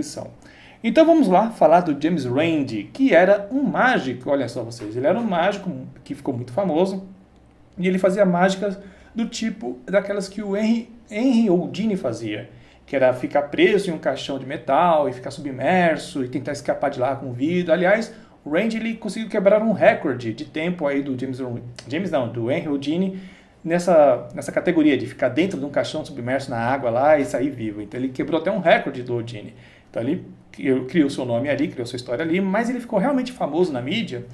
descrição. Então vamos lá falar do James Randi, que era um mágico, olha só vocês, ele era um mágico que ficou muito famoso, e ele fazia mágicas do tipo daquelas que o Henry Houdini fazia, que era ficar preso em um caixão de metal e ficar submerso e tentar escapar de lá com vida. Aliás, o Randi ele conseguiu quebrar um recorde de tempo aí do do Henry Houdini nessa categoria de ficar dentro de um caixão submerso na água lá e sair vivo. Então ele quebrou até um recorde do Houdini. Então ele criou seu nome ali, criou sua história ali, mas ele ficou realmente famoso na mídia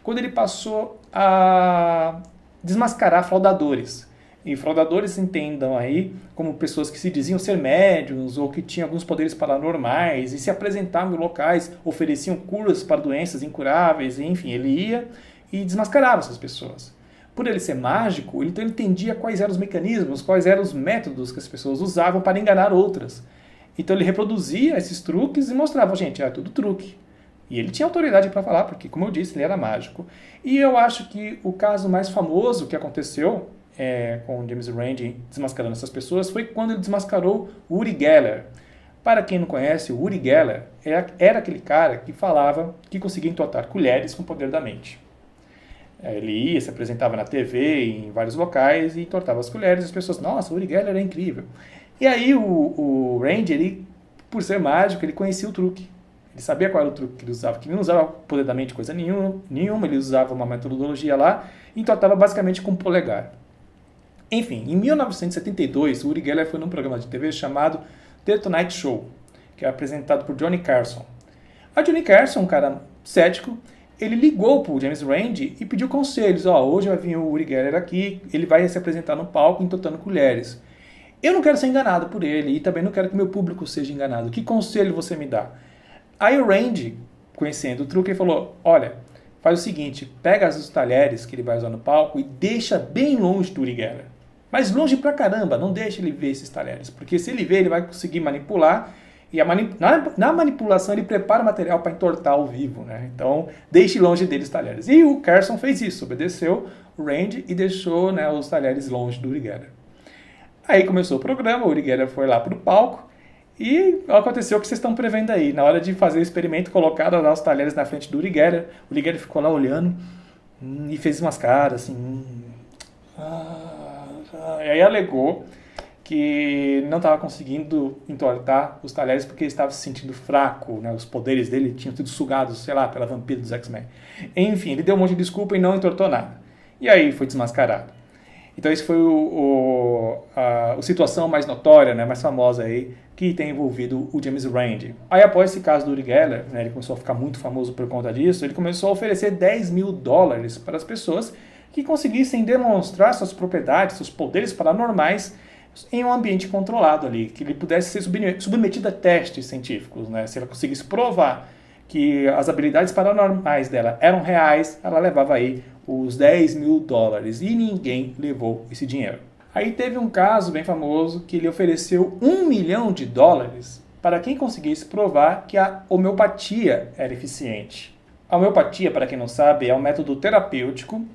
quando ele passou a desmascarar fraudadores. E fraudadores entendam aí como pessoas que se diziam ser médiuns ou que tinham alguns poderes paranormais e se apresentavam em locais, ofereciam curas para doenças incuráveis, enfim, ele ia e desmascarava essas pessoas. Por ele ser mágico, então ele entendia quais eram os mecanismos, quais eram os métodos que as pessoas usavam para enganar outras. Então ele reproduzia esses truques e mostrava, gente, é tudo truque. E ele tinha autoridade para falar, porque, como eu disse, ele era mágico. E eu acho que o caso mais famoso que aconteceu com o James Randi desmascarando essas pessoas foi quando ele desmascarou o Uri Geller. Para quem não conhece, o Uri Geller era aquele cara que falava que conseguia entortar colheres com o poder da mente. Ele ia, se apresentava na TV, em vários locais, e entortava as colheres, e as pessoas, nossa, o Uri Geller é incrível. E aí o Randi, ele, por ser mágico, ele conhecia o truque. Ele sabia qual era o truque que ele usava, que ele não usava poder da mente coisa nenhuma, ele usava uma metodologia lá, e entortava basicamente com o polegar. Enfim, em 1972, o Uri Geller foi num programa de TV chamado The Tonight Show, que é apresentado por Johnny Carson. A Johnny Carson, um cara cético, ele ligou para o James Randi e pediu conselhos. Hoje vai vir o Uri Geller aqui, ele vai se apresentar no palco entortando colheres. Eu não quero ser enganado por ele e também não quero que meu público seja enganado. Que conselho você me dá? Aí o Randi, conhecendo o truque, ele falou, olha, faz o seguinte, pega os talheres que ele vai usar no palco e deixa bem longe do Uri Geller. Mas longe pra caramba, não deixa ele ver esses talheres, porque se ele ver, ele vai conseguir manipular, e na manipulação ele prepara o material para entortar ao vivo, né? Então, deixe longe deles os talheres. E o Carson fez isso, obedeceu o Randi e deixou, né, os talheres longe do Uri Geller. Aí começou o programa, o Uri Geller foi lá pro palco, e aconteceu o que vocês estão prevendo aí. Na hora de fazer o experimento, colocaram lá os talheres na frente do Uri Geller, o Uri Geller ficou lá olhando, e fez umas caras assim... E aí alegou que não estava conseguindo entortar os talheres porque ele estava se sentindo fraco, né? Os poderes dele tinham sido sugados, sei lá, pela vampira dos X-Men. Enfim, ele deu um monte de desculpa e não entortou nada. E aí foi desmascarado. Então esse foi a situação mais notória, né, mais famosa aí, que tem envolvido o James Randi. Aí após esse caso do Uri Geller, né, ele começou a ficar muito famoso por conta disso, ele começou a oferecer $10 mil para as pessoas que conseguissem demonstrar suas propriedades, seus poderes paranormais em um ambiente controlado ali, que ele pudesse ser submetido a testes científicos, né? Se ela conseguisse provar que as habilidades paranormais dela eram reais, ela levava aí os $10 mil e ninguém levou esse dinheiro. Aí teve um caso bem famoso que ele ofereceu $1 milhão para quem conseguisse provar que a homeopatia era eficiente. A homeopatia, para quem não sabe, é um método terapêutico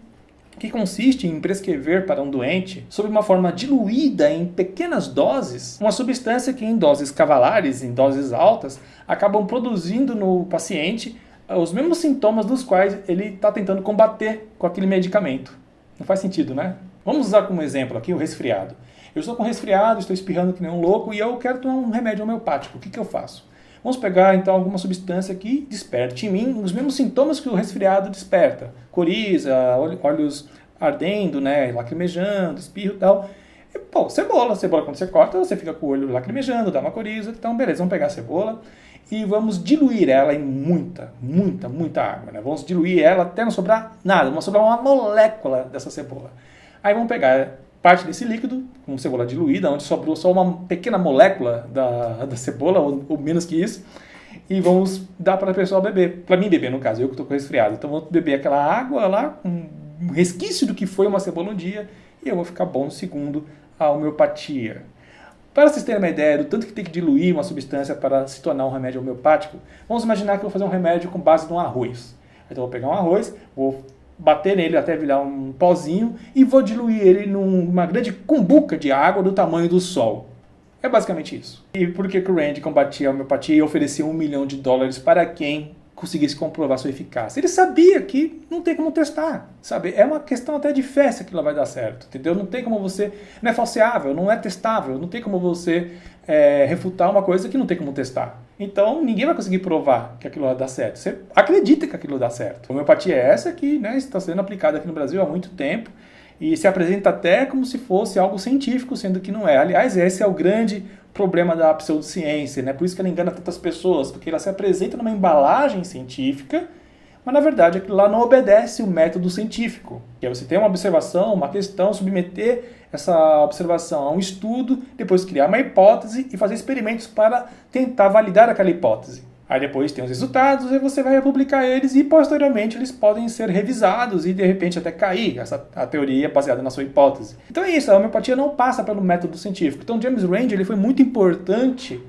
que consiste em prescrever para um doente, sob uma forma diluída em pequenas doses, uma substância que em doses cavalares, em doses altas, acabam produzindo no paciente os mesmos sintomas dos quais ele está tentando combater com aquele medicamento. Não faz sentido, né? Vamos usar como exemplo aqui o resfriado. Eu estou com resfriado, estou espirrando que nem um louco e eu quero tomar um remédio homeopático. O que eu faço? Vamos pegar, então, alguma substância que desperte em mim os mesmos sintomas que o resfriado desperta. Coriza, olhos ardendo, né, lacrimejando, espirro e tal. E, cebola quando você corta, você fica com o olho lacrimejando, dá uma coriza. Então, beleza, vamos pegar a cebola e vamos diluir ela em muita água. Né? Vamos diluir ela até não sobrar nada, não sobrar uma molécula dessa cebola. Aí vamos pegar parte desse líquido, com cebola diluída, onde sobrou só uma pequena molécula da cebola, ou menos que isso, e vamos dar para a pessoa beber. Para mim beber, no caso, eu que estou com resfriado. Então vamos beber aquela água lá, com um resquício do que foi uma cebola um dia, e eu vou ficar bom segundo a homeopatia. Para vocês terem uma ideia do tanto que tem que diluir uma substância para se tornar um remédio homeopático, vamos imaginar que eu vou fazer um remédio com base num arroz. Então eu vou pegar um arroz, vou bater nele até virar um pozinho e vou diluir ele numa grande cumbuca de água do tamanho do Sol. É basicamente isso. E por que o Rand combatia a homeopatia e oferecia $1 milhão para quem conseguisse comprovar sua eficácia? Ele sabia que não tem como testar, sabe? É uma questão até de fé se aquilo vai dar certo, entendeu? Não tem como você... Não é falseável, não é testável, não tem como você refutar uma coisa que não tem como testar. Então, ninguém vai conseguir provar que aquilo vai dar certo. Você acredita que aquilo dá certo. A homeopatia é essa que, né, está sendo aplicada aqui no Brasil há muito tempo e se apresenta até como se fosse algo científico, sendo que não é. Aliás, esse é o grande problema da pseudociência, né? Por isso que ela engana tantas pessoas, porque ela se apresenta numa embalagem científica, mas na verdade aquilo lá não obedece o método científico. Que é você ter uma observação, uma questão, submeter essa observação a um estudo, depois criar uma hipótese e fazer experimentos para tentar validar aquela hipótese. Aí depois tem os resultados e você vai publicar eles e posteriormente eles podem ser revisados e de repente até cair a teoria baseada na sua hipótese. Então é isso, a homeopatia não passa pelo método científico. Então James Randi ele foi muito importante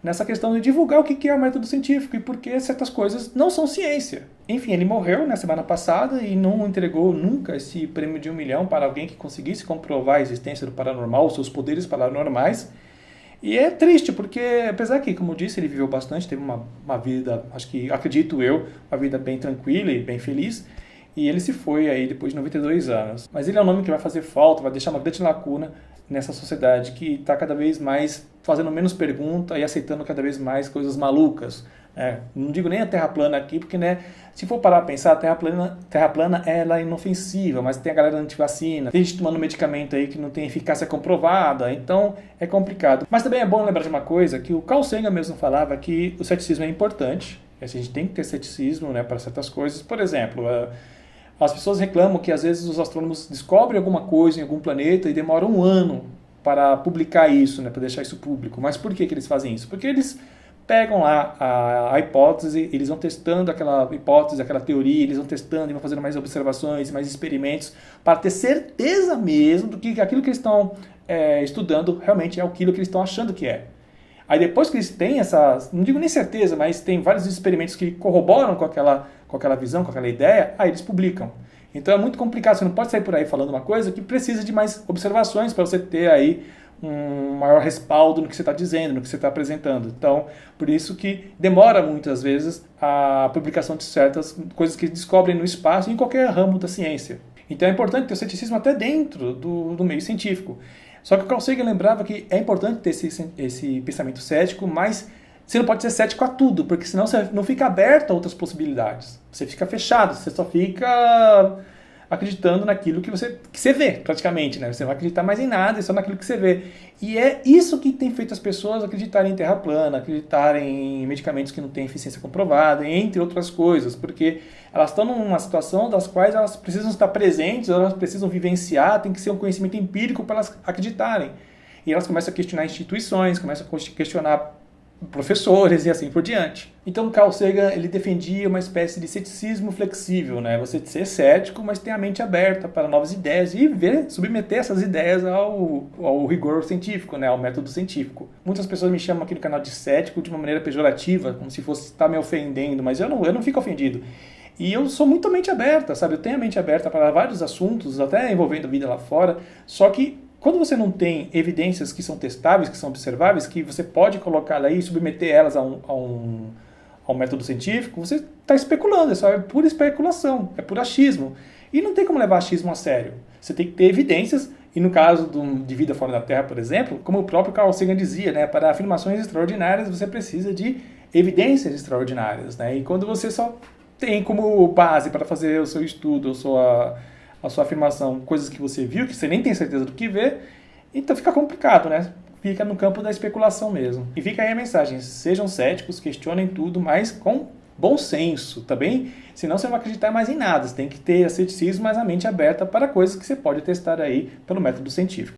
nessa questão de divulgar o que é o método científico e por que certas coisas não são ciência. Enfim, ele morreu na semana passada e não entregou nunca esse prêmio de $1 milhão para alguém que conseguisse comprovar a existência do paranormal, os seus poderes paranormais. E é triste, porque apesar que, como eu disse, ele viveu bastante, teve uma vida, acredito eu, uma vida bem tranquila e bem feliz, e ele se foi aí depois de 92 anos. Mas ele é um nome que vai fazer falta, vai deixar uma grande lacuna nessa sociedade que está cada vez mais fazendo menos pergunta e aceitando cada vez mais coisas malucas. Não digo nem a Terra plana aqui, porque né, se for parar a pensar, a terra plana ela é inofensiva, mas tem a galera antivacina, tem gente tomando medicamento aí que não tem eficácia comprovada, então é complicado. Mas também é bom lembrar de uma coisa, que o Carl Sagan mesmo falava que o ceticismo é importante, a gente tem que ter ceticismo, né, para certas coisas. Por exemplo, as pessoas reclamam que às vezes os astrônomos descobrem alguma coisa em algum planeta e demoram um ano para publicar isso, né, para deixar isso público. Mas por que eles fazem isso? Porque eles pegam lá a hipótese, eles vão testando aquela hipótese, aquela teoria, eles vão testando e vão fazendo mais observações, mais experimentos, para ter certeza mesmo do que aquilo que eles estão estudando realmente é aquilo que eles estão achando que é. Aí depois que eles têm essa, não digo nem certeza, mas tem vários experimentos que corroboram com aquela visão, com aquela ideia, aí eles publicam. Então é muito complicado, você não pode sair por aí falando uma coisa que precisa de mais observações para você ter aí um maior respaldo no que você está dizendo, no que você está apresentando. Então, por isso que demora muitas vezes a publicação de certas coisas que descobrem no espaço e em qualquer ramo da ciência. Então é importante ter o ceticismo até dentro do meio científico. Só que o Carl Sagan lembrava que é importante ter esse pensamento cético, mas você não pode ser cético a tudo, porque senão você não fica aberto a outras possibilidades. Você fica fechado, você só fica acreditando naquilo que você vê, praticamente, né? Você não vai acreditar mais em nada, é só naquilo que você vê. E é isso que tem feito as pessoas acreditarem em terra plana, acreditarem em medicamentos que não têm eficiência comprovada, entre outras coisas, porque elas estão numa situação das quais elas precisam estar presentes, elas precisam vivenciar, tem que ser um conhecimento empírico para elas acreditarem. E elas começam a questionar instituições, começam a questionar professores e assim por diante. Então Carl Sagan ele defendia uma espécie de ceticismo flexível, né? Você ser cético, mas ter a mente aberta para novas ideias e submeter essas ideias ao rigor científico, né? Ao método científico. Muitas pessoas me chamam aqui no canal de cético de uma maneira pejorativa, como se fosse estar me ofendendo, mas eu não fico ofendido. E eu sou muito mente aberta, sabe? Eu tenho a mente aberta para vários assuntos, até envolvendo a vida lá fora, só que quando você não tem evidências que são testáveis, que são observáveis, que você pode colocar aí e submeter elas a um método científico, você está especulando, é pura especulação, é puro achismo. E não tem como levar achismo a sério. Você tem que ter evidências, e no caso de vida fora da Terra, por exemplo, como o próprio Carl Sagan dizia, né, para afirmações extraordinárias você precisa de evidências extraordinárias. Né? E quando você só tem como base para fazer o seu estudo, a sua afirmação, coisas que você viu, que você nem tem certeza do que vê, então fica complicado, né? Fica no campo da especulação mesmo. E fica aí a mensagem, sejam céticos, questionem tudo, mas com bom senso, tá bem? Senão você não vai acreditar mais em nada, você tem que ter ceticismo, mas a mente aberta para coisas que você pode testar aí pelo método científico.